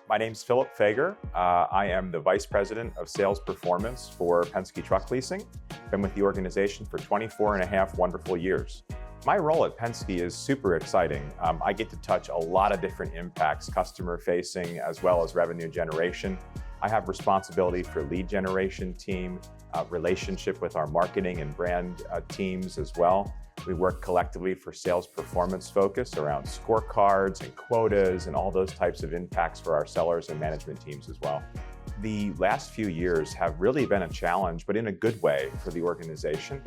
My name's Phillip Feger. I am the Vice President of Sales Performance for Penske Truck Leasing. Been with the organization for 24 and a half wonderful years. My role at Penske is super exciting. I get to touch a lot of different impacts, customer facing as well as revenue generation. I have responsibility for lead generation team, relationship with our marketing and brand teams as well. We work collectively for sales performance focus around scorecards and quotas and all those types of impacts for our sellers and management teams as well. The last few years have really been a challenge, but in a good way for the organization.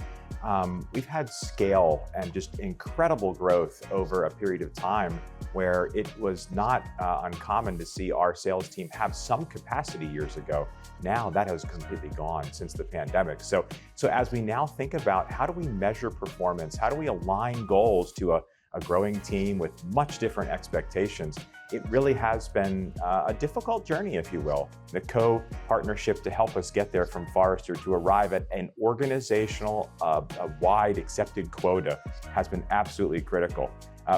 We've had scale and just incredible growth over a period of time where it was not uncommon to see our sales team have some capacity years ago. Now that has completely gone since the pandemic. So as we now think about how do we measure performance, how do we align goals to a growing team with much different expectations, it really has been a difficult journey, if you will. The co-partnership to help us get there from Forrester to arrive at an organizational, a wide accepted quota has been absolutely critical.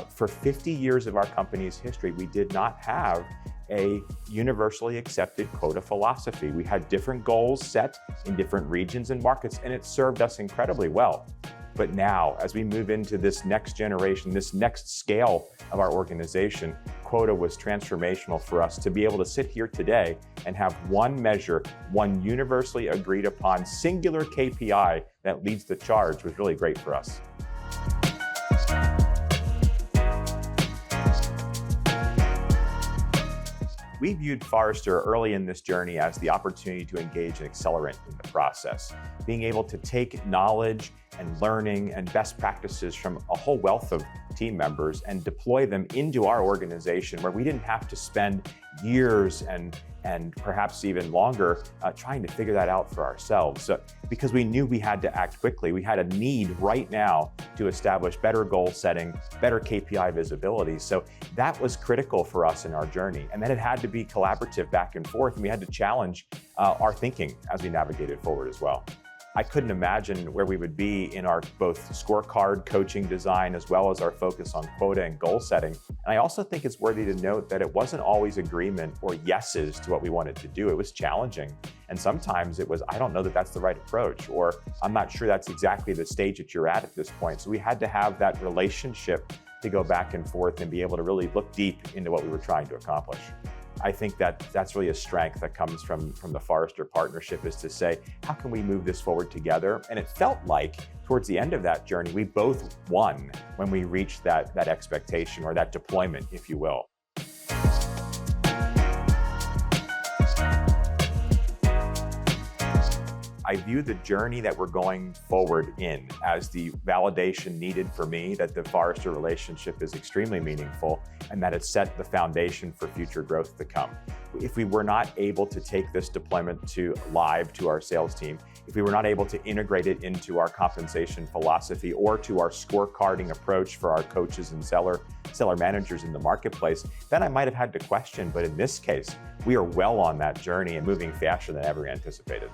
For 50 years of our company's history, we did not have a universally accepted quota philosophy. We had different goals set in different regions and markets, and it served us incredibly well. But now, as we move into this next generation, this next scale of our organization, quota was transformational for us to be able to sit here today and have one measure, one universally agreed upon singular KPI that leads the charge was really great for us. We viewed Forrester early in this journey as the opportunity to engage an accelerant in the process, being able to take knowledge and learning and best practices from a whole wealth of team members and deploy them into our organization where we didn't have to spend years and perhaps even longer trying to figure that out for ourselves. So, because we knew we had to act quickly, we had a need right now to establish better goal setting, better KPI visibility. So that was critical for us in our journey. And then it had to be collaborative back and forth, and we had to challenge our thinking as we navigated forward as well. I couldn't imagine where we would be in our both scorecard coaching design as well as our focus on quota and goal setting. And I also think it's worthy to note that it wasn't always agreement or yeses to what we wanted to do. It was challenging. And sometimes it was, I don't know that that's the right approach, or I'm not sure that's exactly the stage that you're at this point. So we had to have that relationship to go back and forth and be able to really look deep into what we were trying to accomplish. I think that that's really a strength that comes from the Forrester partnership, is to say, how can we move this forward together? And it felt like towards the end of that journey, we both won when we reached that expectation or that deployment, if you will. I view the journey that we're going forward in as the validation needed for me that the Forrester relationship is extremely meaningful and that it set the foundation for future growth to come. If we were not able to take this deployment to live to our sales team, if we were not able to integrate it into our compensation philosophy or to our scorecarding approach for our coaches and seller managers in the marketplace, then I might have had to question. But in this case, we are well on that journey and moving faster than ever anticipated.